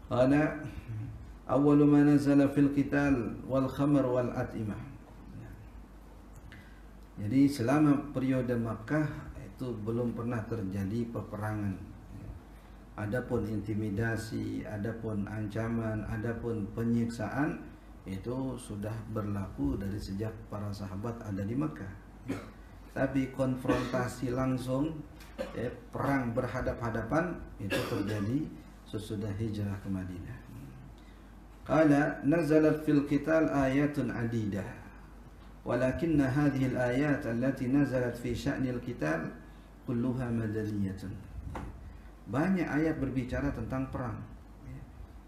Qala awwalu ma nazala fil qital wal khamr wal at'imah. Jadi selama periode Makkah itu belum pernah terjadi peperangan. Adapun intimidasi, adapun ancaman, adapun penyiksaan itu sudah berlaku dari sejak para sahabat ada di Makkah. Tapi konfrontasi langsung, perang berhadap-hadapan itu terjadi sesudah hijrah ke Madinah. Qala nazalat fil qital ayatun adidah, walakinna hadhihi al-ayat allati nazalat fi sya'nil qital kulluha madaniyatun. Banyak ayat berbicara tentang perang,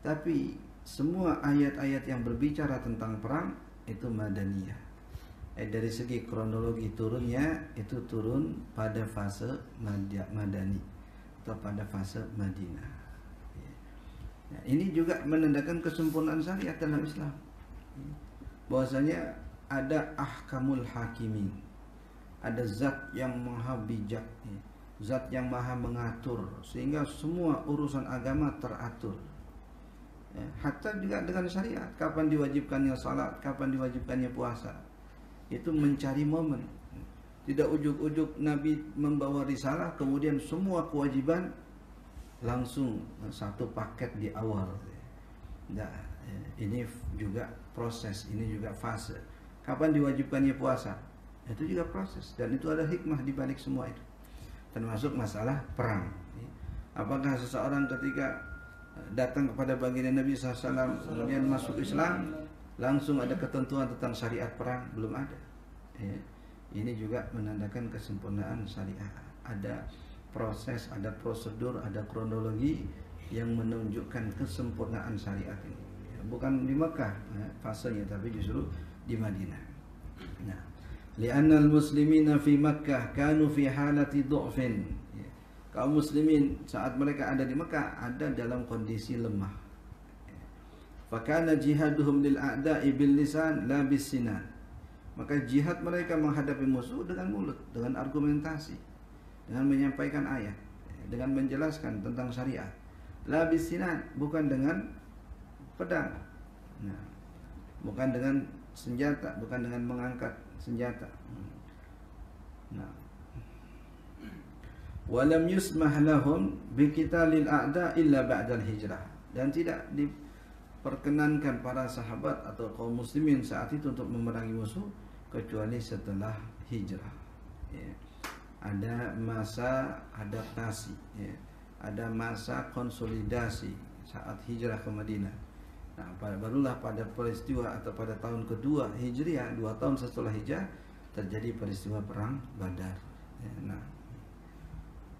tapi semua ayat-ayat yang berbicara tentang perang itu madaniyah. Dari segi kronologi turunnya itu turun pada fase Madani atau pada fase Madinah. Nah, ini juga menandakan kesempurnaan syariat dalam Islam. Bahwasanya ada ahkamul hakimin, ada zat yang maha bijak, zat yang maha mengatur, sehingga semua urusan agama teratur. Hatta juga dengan syariat, kapan diwajibkannya salat, kapan diwajibkannya puasa, itu mencari momen. Tidak ujuk-ujuk Nabi membawa risalah kemudian semua kewajiban langsung satu paket di awal. Nah, ini juga proses, ini juga fase. Kapan diwajibkannya puasa, itu juga proses, dan itu ada hikmah di balik semua itu. Termasuk masalah perang. Apakah seseorang ketika datang kepada baginda Nabi SAW kemudian masuk Islam langsung ada ketentuan tentang syariat perang? Belum ada. Ini juga menandakan kesempurnaan syariat. Ada proses, ada prosedur, ada kronologi yang menunjukkan kesempurnaan syariat ini. Bukan di Mekah fasenya, tapi justru di Madinah. Nah, li'anna al-muslimina fi Makkah kanu fi halati du'fin. Kaum muslimin saat mereka ada di Mekah ada dalam kondisi lemah. Fakana jihaduhum lil a'da'i bil lisan la bis sinan. Maka jihad mereka menghadapi musuh dengan mulut, dengan argumentasi, dengan menyampaikan ayat, dengan menjelaskan tentang syariat. La bis sinan, bukan dengan pedang. Nah, bukan dengan senjata, bukan dengan mengangkat senjata. Nah, walam yusmah lahum biqitalil a'da illa ba'dal hijrah, dan tidak diperkenankan para sahabat atau kaum muslimin saat itu untuk memerangi musuh kecuali setelah hijrah. Ada masa adaptasi, ada masa konsolidasi saat hijrah ke Madinah. Nah, barulah pada peristiwa atau pada tahun kedua Hijriah, 2 tahun setelah hijrah, terjadi peristiwa perang Badar. Nah,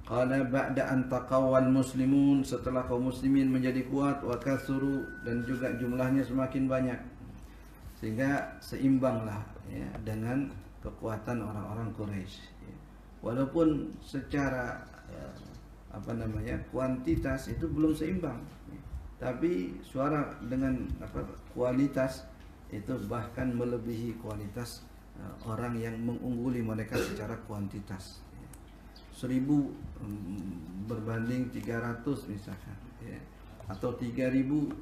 qala ba'da an taqawwal muslimun, setelah kaum muslimin menjadi kuat, wa kasuru, dan juga jumlahnya semakin banyak, sehingga seimbanglah dengan kekuatan orang-orang Quraisy. Walaupun secara kuantitas itu belum seimbang, tapi suara dengan kualitas itu bahkan melebihi kualitas orang yang mengungguli mereka secara kuantitas. 1000 berbanding 300 misalkan, atau 3000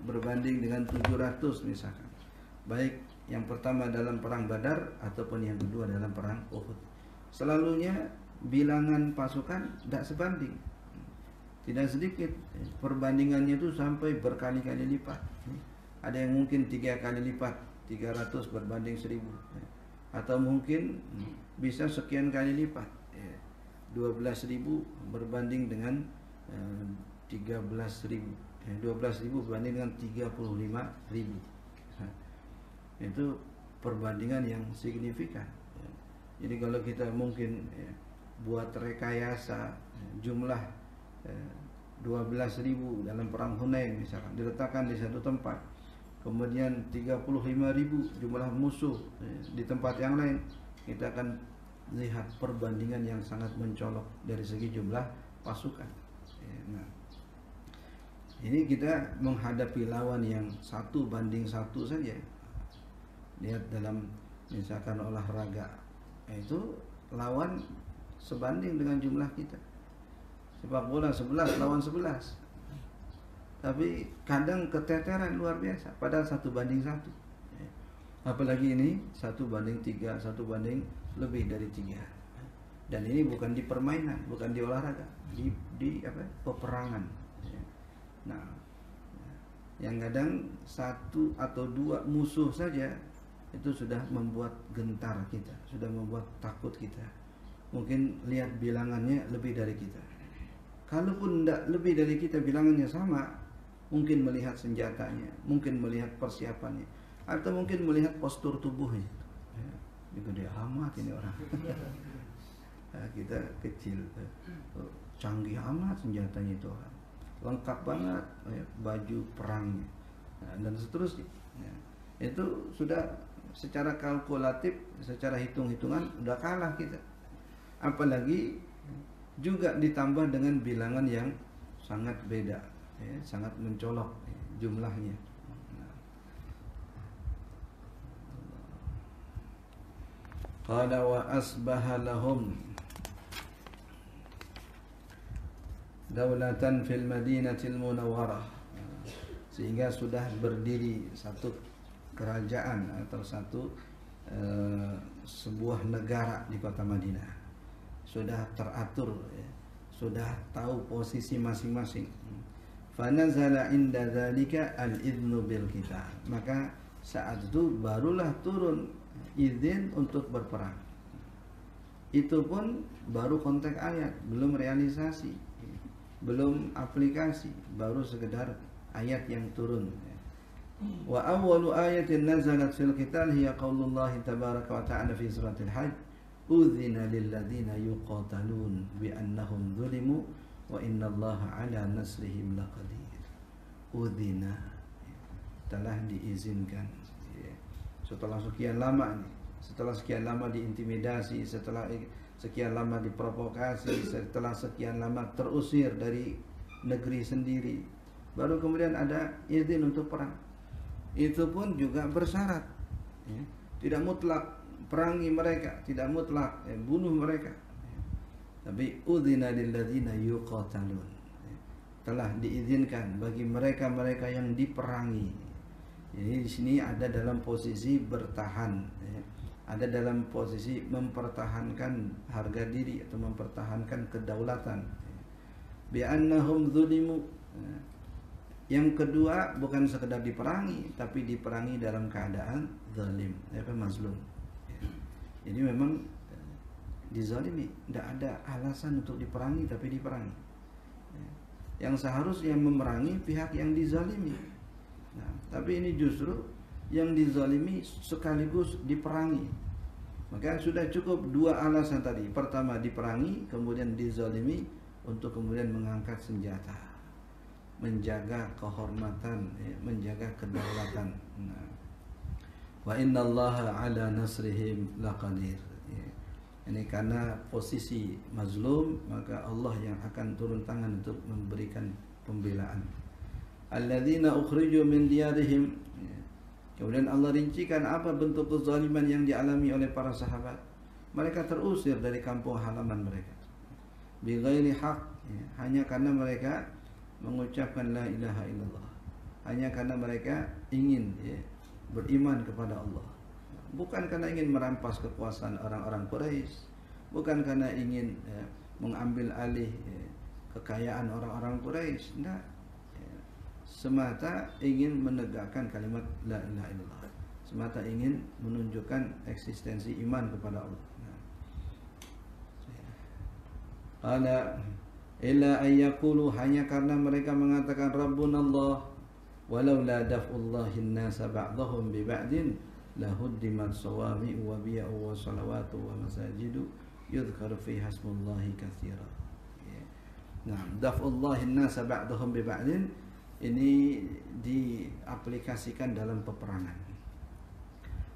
berbanding dengan 700 misalkan, baik yang pertama dalam perang Badar ataupun yang kedua dalam perang Uhud. Selalunya bilangan pasukan tidak sebanding, tidak sedikit, perbandingannya itu sampai berkali-kali lipat. Ada yang mungkin 3 kali lipat, 300 berbanding 1000, atau mungkin bisa sekian kali lipat, 12.000 berbanding dengan 13.000, 12.000 berbanding dengan 35.000. Itu perbandingan yang signifikan. Jadi kalau kita mungkin buat rekayasa jumlah 12.000 dalam perang Hunain misalkan, diletakkan di satu tempat, kemudian 35.000 jumlah musuh di tempat yang lain, kita akan lihat perbandingan yang sangat mencolok dari segi jumlah pasukan. Nah, ini kita menghadapi lawan yang 1:1 saja. Lihat dalam misalkan olahraga, itu lawan sebanding dengan jumlah kita. Sepak bola 11 lawan 11. tapi kadang keteteran luar biasa, padahal 1:1. Apalagi ini 1:3, 1 banding lebih dari 3. Dan ini bukan di permainan, bukan di olahraga, di apa? Peperangan. Nah, yang kadang 1 atau 2 musuh saja itu sudah membuat gentar kita, sudah membuat takut kita. Mungkin lihat bilangannya lebih dari kita. Kalaupun tidak lebih dari kita, bilangannya sama, mungkin melihat senjatanya, mungkin melihat persiapannya, atau mungkin melihat postur tubuhnya. Gede amat ini orang. Kita kecil, canggih amat senjatanya itu orang, lengkap banget baju perangnya, dan seterusnya. Itu sudah secara kalkulatif, secara hitung-hitungan udah kalah kita. Apalagi juga ditambah dengan bilangan yang sangat beda, sangat mencolok jumlahnya. Qala wa asbaha lahum daulatan fil madinatil munawwarah, sehingga sudah berdiri satu kerajaan atau sebuah negara di kota Madinah. Sudah teratur, sudah tahu posisi masing-masing. Fanazala inda dzalika al-idnu bil qital, maka saat itu barulah turun izin untuk berperang. Itu pun baru konteks ayat, belum realisasi, belum aplikasi, baru sekedar ayat yang turun. Wa awwalu ayatin nazalat fil qital hiya qaulullah tabaraka wa ta'ala fi suratil hajj, udzina lil ladzina yuqatalun bi annahum zulimu wa innallaha ala nasrihim laqadir. Udzina, telah diizinkan. Setelah sekian lama nih, setelah sekian lama diintimidasi, setelah sekian lama diprovokasi, setelah sekian lama terusir dari negeri sendiri, baru kemudian ada izin untuk perang. Itu pun juga bersyarat, tidak mutlak perangi mereka, tidak mutlak bunuh mereka, tapi udzina lil ladzina yuqatalun, telah diizinkan bagi mereka-mereka yang diperangi. Jadi di sini ada dalam posisi bertahan, ada dalam posisi mempertahankan harga diri atau mempertahankan kedaulatan. Bi annahum zulimu. Yang kedua, bukan sekedar diperangi, tapi diperangi dalam keadaan zalim, mazlum. Jadi memang dizalimi, tidak ada alasan untuk diperangi, tapi diperangi. Yang seharusnya memerangi pihak yang dizalimi. Nah, tapi ini justru yang dizalimi sekaligus diperangi. Maka sudah cukup 2 alasan tadi. Pertama diperangi, kemudian dizalimi, untuk kemudian mengangkat senjata, menjaga kehormatan, menjaga kedaulatan. Nah, wa innallaha ala nasrihim laqadir. Ini karena posisi mazlum, maka Allah yang akan turun tangan untuk memberikan pembelaan. Alladzina ukhriju min diyarihim. Kemudian Allah rincikan apa bentuk kezaliman yang dialami oleh para sahabat. Mereka terusir dari kampung halaman mereka bi ghairi haq, hanya karena mereka mengucapkan la ilaha illallah, hanya karena mereka ingin beriman kepada Allah, bukan karena ingin merampas kekuasaan orang-orang Quraisy, bukan karena ingin mengambil alih kekayaan orang-orang Quraisy, tidak. Semata ingin menegakkan kalimat la ilaha illallah, semata ingin menunjukkan eksistensi iman kepada Allah. Qala illa ayyaqulu, hanya karena mereka mengatakan Rabbunallah walaula daf'ullahin nasa ba'dahum bi ba'din lahuddimat sawami'u wa biya'u wa salawatu wa masajidu yudhkaru fi hasbullahi katsira. Nah, daf'ullahin nasa ba'dahum bi ba'din ini diaplikasikan dalam peperangan.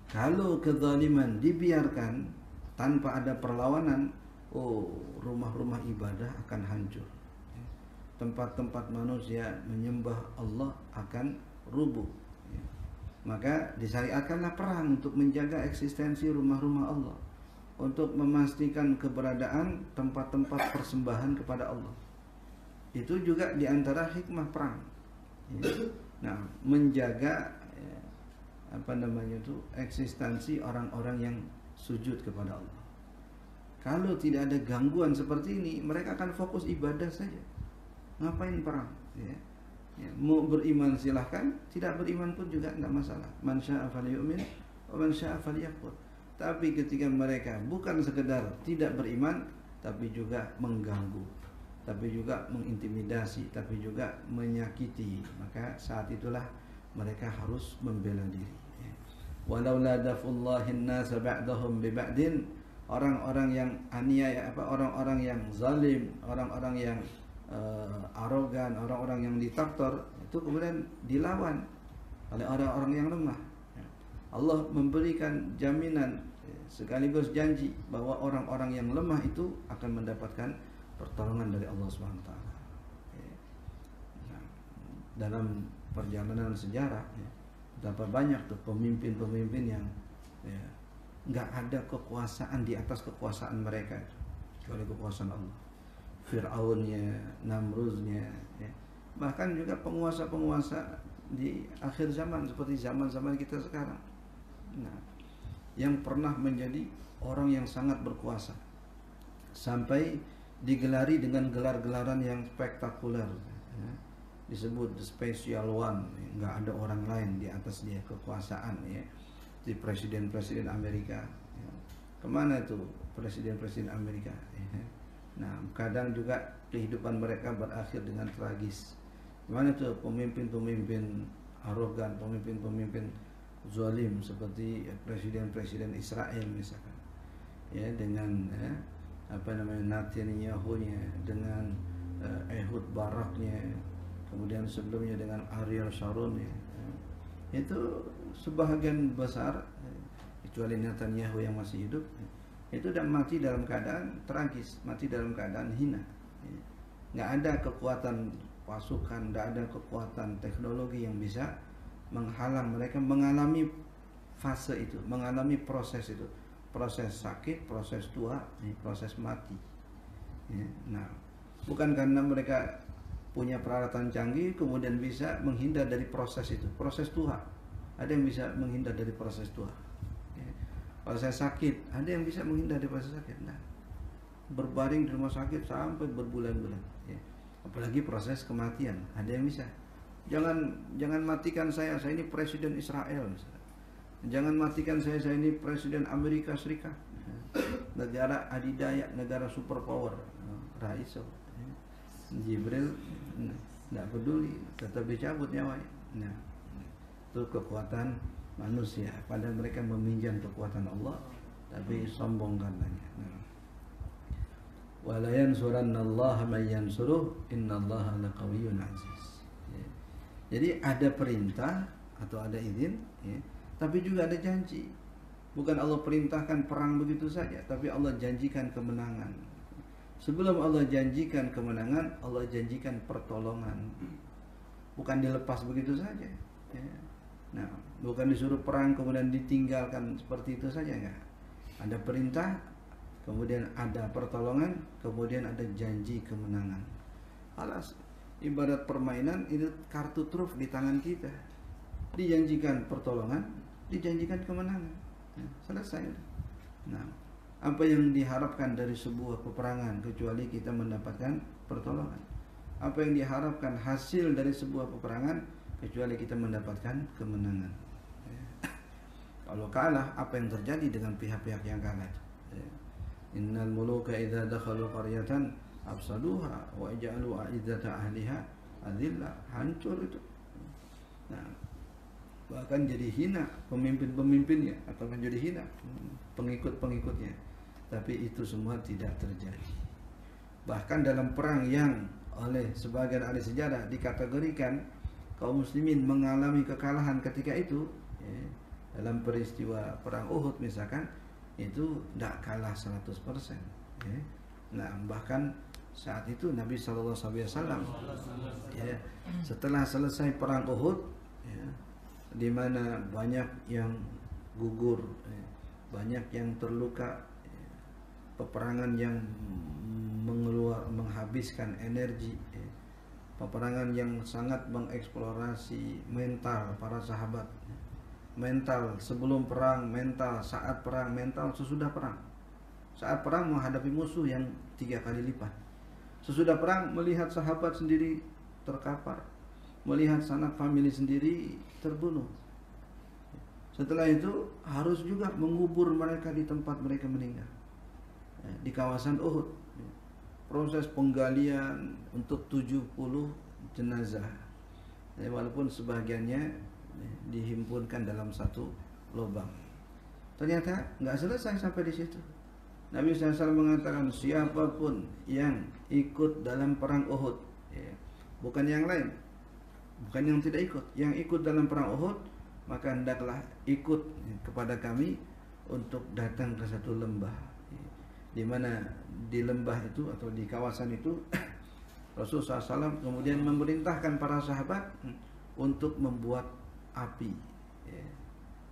Kalau kezaliman dibiarkan tanpa ada perlawanan, rumah-rumah ibadah akan hancur. Tempat-tempat manusia menyembah Allah akan rubuh. Maka disyariatkanlah perang untuk menjaga eksistensi rumah-rumah Allah, untuk memastikan keberadaan tempat-tempat persembahan kepada Allah. Itu juga diantara hikmah perang. ya. Nah, menjaga ya, apa namanya itu eksistensi orang-orang yang sujud kepada Allah. Kalau tidak ada gangguan seperti ini, mereka akan fokus ibadah saja. Ngapain perang? Ya. Ya, mau beriman silahkan, tidak beriman pun juga tidak masalah. Man syaa falyu'min wa man syaa falyakfur. Tapi ketika mereka bukan sekedar tidak beriman, tapi juga mengganggu, tapi juga mengintimidasi, tapi juga menyakiti, maka saat itulah mereka harus membela diri. Walaula dafullahin nasa ba'dahum bi ba'din, orang-orang yang aniaya, orang-orang yang zalim, orang-orang yang arogan, orang-orang yang diktator, itu kemudian dilawan oleh orang-orang yang lemah. Allah memberikan jaminan sekaligus janji bahwa orang-orang yang lemah itu akan mendapatkan pertolongan dari Allah SWT. Nah, dalam perjalanan sejarah, betapa banyak tuh pemimpin-pemimpin yang nggak ada kekuasaan di atas kekuasaan mereka, kecuali kekuasaan Allah. Fir'aunnya, Namrudnya, bahkan juga penguasa-penguasa di akhir zaman seperti zaman-zaman kita sekarang. Nah, yang pernah menjadi orang yang sangat berkuasa sampai digelari dengan gelar-gelaran yang spektakuler, disebut the special one, nggak ada orang lain di atas dia kekuasaan, ya. Di presiden-presiden Amerika, ya. Kemana itu presiden-presiden Amerika? Ya. Nah, kadang juga kehidupan mereka berakhir dengan tragis. Gimana tuh pemimpin-pemimpin arogan, pemimpin-pemimpin zalim seperti presiden-presiden Israel misalkan, ya, dengan Netanyahu-nya, dengan Ehud Baraknya, kemudian sebelumnya dengan Ariel Sharon, ya. Itu sebahagian besar, kecuali Netanyahu yang masih hidup, itu dan mati dalam keadaan tragis, mati dalam keadaan hina. Nggak ada kekuatan pasukan, nggak ada kekuatan teknologi yang bisa menghalang mereka mengalami fase itu, mengalami proses itu, proses sakit, proses tua, proses mati. Nah, bukan karena mereka punya peralatan canggih kemudian bisa menghindar dari proses itu, proses tua. Ada yang bisa menghindar dari proses tua. Proses sakit, ada yang bisa menghindar dari proses sakit. Nah, berbaring di rumah sakit sampai berbulan-bulan, ya. Apalagi proses kematian, ada yang bisa. Jangan matikan saya ini presiden Israel misalnya. Jangan matikan saya ini presiden Amerika Serikat, negara adidaya, negara superpower, Raiso. Jibril tidak peduli, tetap dicabut nyawanya. Nah, itu kekuatan manusia, padahal mereka meminjam kekuatan Allah, tapi sombong karenanya. Wala yansurannallaha man yansuruh, innallaha laqawiyyun aziz. Jadi ada perintah atau ada izin, ya, tapi juga ada janji. Bukan Allah perintahkan perang begitu saja, tapi Allah janjikan kemenangan. Sebelum Allah janjikan kemenangan, Allah janjikan pertolongan. Bukan dilepas begitu saja, ya. Nah, bukan disuruh perang kemudian ditinggalkan seperti itu saja, enggak. Ada perintah, kemudian ada pertolongan, kemudian ada janji kemenangan. Alas, ibarat permainan, itu kartu truf di tangan kita. Dijanjikan pertolongan, dijanjikan kemenangan. Nah, selesai. Nah, apa yang diharapkan dari sebuah peperangan kecuali kita mendapatkan pertolongan? Apa yang diharapkan hasil dari sebuah peperangan kecuali kita mendapatkan kemenangan? Kalau kalah, apa yang terjadi dengan pihak-pihak yang kalah? Innal muluka idza dakhalu qaryatan afsaduha wa ja'alu a'izzata ahliha adillah. Hancur itu. Nah, bahkan jadi hina pemimpin-pemimpinnya atau menjadi hina pengikut-pengikutnya. Tapi itu semua tidak terjadi. Bahkan dalam perang yang oleh sebagian ahli sejarah dikategorikan kaum muslimin mengalami kekalahan ketika itu, ya, dalam peristiwa perang Uhud misalkan, itu tidak kalah 100%, ya. Nah, bahkan saat itu Nabi SAW, ya, setelah selesai perang Uhud, ya, di mana banyak yang gugur, ya, banyak yang terluka, ya, peperangan yang menghabiskan energi, ya, peperangan yang sangat mengeksplorasi mental para sahabat, mental sebelum perang, mental saat perang, mental sesudah perang. Saat perang menghadapi musuh yang 3 kali lipat. Sesudah perang melihat sahabat sendiri terkapar, melihat sanak famili sendiri terbunuh. Setelah itu harus juga mengubur mereka di tempat mereka meninggal, di kawasan Uhud. Proses penggalian untuk 70 jenazah, walaupun sebagiannya dihimpunkan dalam satu lubang. Ternyata nggak selesai sampai di situ. Nabi SAW mengatakan siapapun yang ikut dalam perang Uhud, bukan yang lain, bukan yang tidak ikut, yang ikut dalam perang Uhud, maka hendaklah ikut kepada kami untuk datang ke satu lembah, di mana di lembah itu atau di kawasan itu Rasulullah SAW kemudian memerintahkan para sahabat untuk membuat api,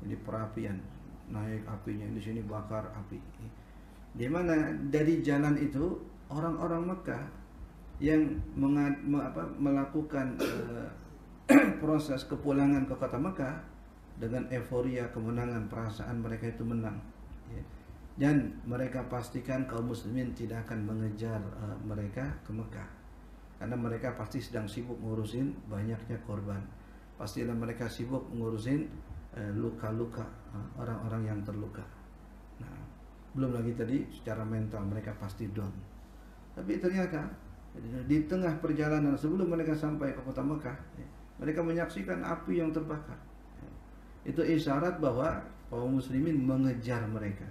jadi perapian, naik apinya di sini, bakar api. Di mana dari jalan itu orang-orang Mekah yang melakukan proses kepulangan ke kota Mekah dengan euforia kemenangan, perasaan mereka itu menang, dan mereka pastikan kaum muslimin tidak akan mengejar mereka ke Mekah, karena mereka pasti sedang sibuk ngurusin banyaknya korban. Pastilah mereka sibuk ngurusin luka-luka orang-orang yang terluka. Nah, belum lagi tadi secara mental mereka pasti down. Tapi ternyata di tengah perjalanan sebelum mereka sampai ke kota Mekah, mereka menyaksikan api yang terbakar. Itu isyarat bahwa kaum muslimin mengejar mereka.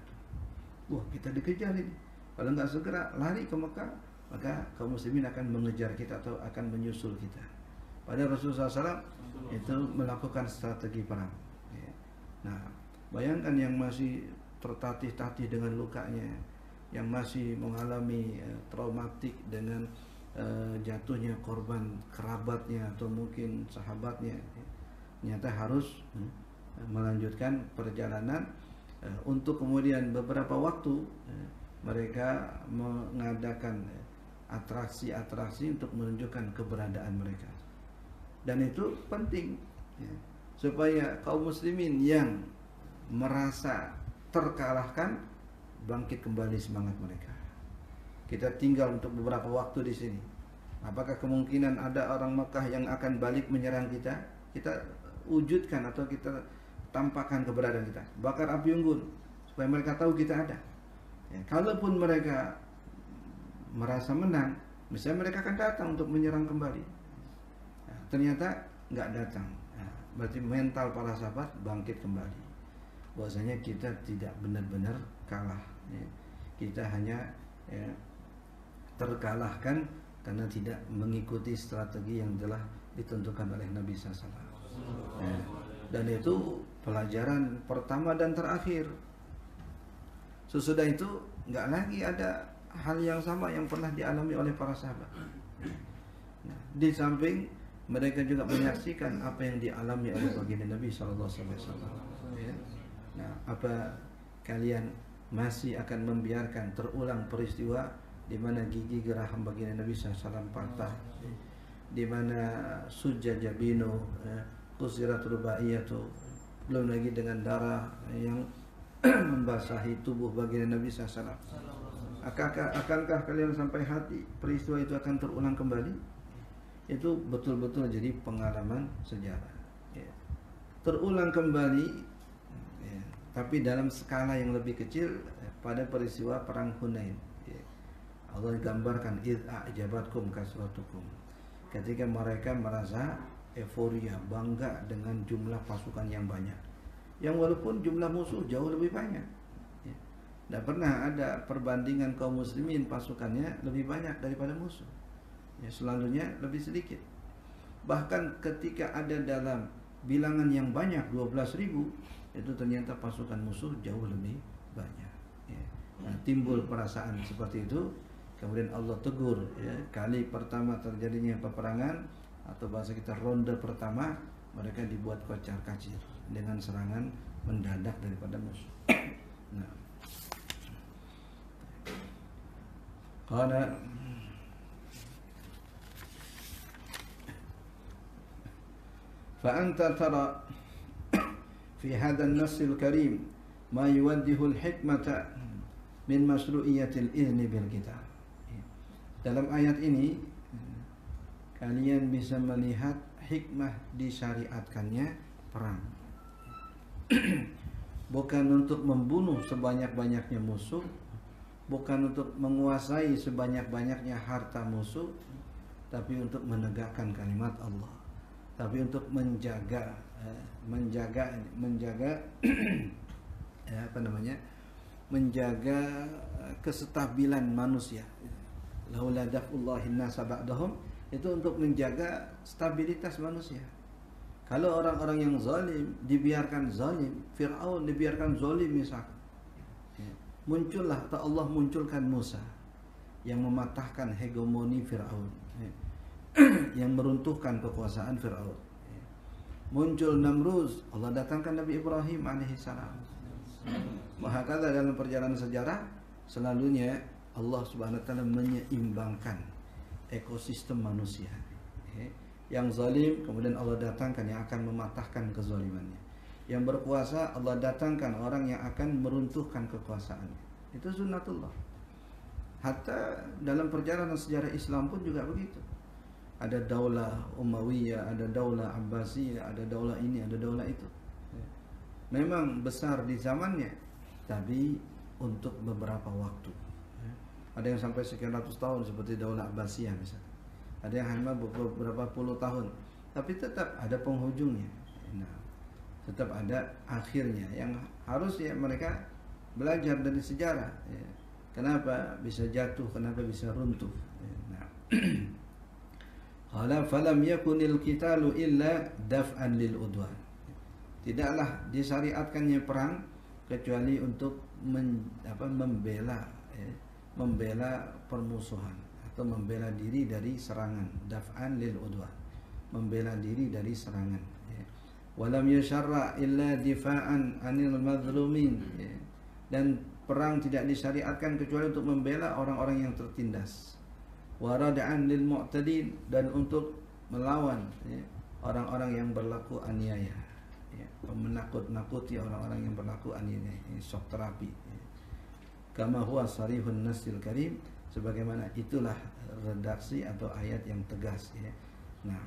Wah, kita dikejar ini. Kalau nggak segera lari ke Mekah, maka kaum muslimin akan mengejar kita atau akan menyusul kita. Pada Rasulullah SAW itu melakukan strategi perang. Nah, bayangkan yang masih tertatih-tatih dengan lukanya, yang masih mengalami traumatik dengan jatuhnya korban kerabatnya atau mungkin sahabatnya, ternyata harus melanjutkan perjalanan untuk kemudian beberapa waktu mereka mengadakan atraksi-atraksi untuk menunjukkan keberadaan mereka. Dan itu penting supaya kaum muslimin yang merasa terkalahkan bangkit kembali semangat mereka. Kita tinggal untuk beberapa waktu di sini. Apakah kemungkinan ada orang Mekah yang akan balik menyerang kita? Kita wujudkan atau kita tampakkan keberadaan kita. Bakar api unggun supaya mereka tahu kita ada. Kalaupun mereka merasa menang, misalnya mereka akan datang untuk menyerang kembali. Ternyata nggak datang. Berarti mental para sahabat bangkit kembali. Bahwasanya kita tidak benar-benar kalah, kita hanya terkalahkan karena tidak mengikuti strategi yang telah ditentukan oleh Nabi SAW. Dan itu pelajaran pertama dan terakhir. Sesudah itu nggak lagi ada hal yang sama yang pernah dialami oleh para sahabat. Di samping mereka juga menyaksikan apa yang dialami oleh baginda Nabi SAW. Nah, apa kalian masih akan membiarkan terulang peristiwa di mana gigi geraham baginda Nabi SAW patah, di mana sujud jabino, kusirat rubaiyatu, belum lagi dengan darah yang membasahi tubuh baginda Nabi SAW. Akankah kalian sampai hati peristiwa itu akan terulang kembali? Itu betul-betul jadi pengalaman sejarah. Terulang kembali, tapi dalam skala yang lebih kecil pada peristiwa perang Hunain. Allah gambarkan id a'jabatkum kasratukum, ketika mereka merasa euforia, bangga dengan jumlah pasukan yang banyak, yang walaupun jumlah musuh jauh lebih banyak. Tidak pernah ada perbandingan kaum muslimin pasukannya lebih banyak daripada musuh. Selalunya lebih sedikit. Bahkan ketika ada dalam bilangan yang banyak 12.000, itu ternyata pasukan musuh jauh lebih banyak. Nah, timbul perasaan seperti itu. Kemudian Allah tegur, kali pertama terjadinya peperangan atau bahasa kita ronde pertama, mereka dibuat kocar-kacir dengan serangan mendadak daripada musuh. Nah, karena fa anta tara fi hadha an-nass al-karim ma yuwaddihu al-hikmata min masru'iyatil izni bil qital. Dalam ayat ini kalian bisa melihat hikmah disyariatkannya perang. Bukan untuk membunuh sebanyak-banyaknya musuh, bukan untuk menguasai sebanyak-banyaknya harta musuh, tapi untuk menegakkan kalimat Allah, tapi untuk menjaga menjaga kesestabilan manusia. Laula daf'ullahin nasa ba'dahum, itu untuk menjaga stabilitas manusia. Kalau orang-orang yang zalim dibiarkan zalim, Fir'aun dibiarkan zalim misalkan, muncullah atau Allah munculkan Musa yang mematahkan hegemoni Fir'aun, yang meruntuhkan kekuasaan Fir'aun. Muncul Namruz, Allah datangkan Nabi Ibrahim alaihissalam. Mahakala dalam perjalanan sejarah selalunya Allah Subhanahu wa taala menyeimbangkan ekosistem manusia. Yang zalim kemudian Allah datangkan yang akan mematahkan kezalimannya. Yang berkuasa Allah datangkan orang yang akan meruntuhkan kekuasaannya. Itu sunnatullah. Hatta dalam perjalanan sejarah Islam pun juga begitu. Ada daulah Umayyah, ada daulah Abbasiyah, ada daulah ini, ada daulah itu. Memang besar di zamannya, tapi untuk beberapa waktu. Ada yang sampai sekian ratus tahun seperti daulah Abbasiyah misalnya. Ada yang hanya beberapa puluh tahun, tapi tetap ada penghujungnya. Nah, tetap ada akhirnya yang harus ya mereka belajar dari sejarah. Ya. Kenapa bisa jatuh, kenapa bisa runtuh. Nah, qala falam yakunil qitalu illa daf'an lil udwan. Tidaklah disyariatkannya perang kecuali untuk membela permusuhan atau membela diri dari serangan. Daf'an lil udwan, membela diri dari serangan. Walam yusharra illa difa'an anil mazlumin. Dan perang tidak disyariatkan kecuali untuk membela orang-orang yang tertindas. Warada'an lil mu'tadin, dan untuk melawan orang-orang yang berlaku aniaya, menakut-nakuti orang-orang yang berlaku aniaya. Ini shock terapi. Kama huwa sarihun nasil karim, sebagaimana itulah redaksi atau ayat yang tegas. Nah,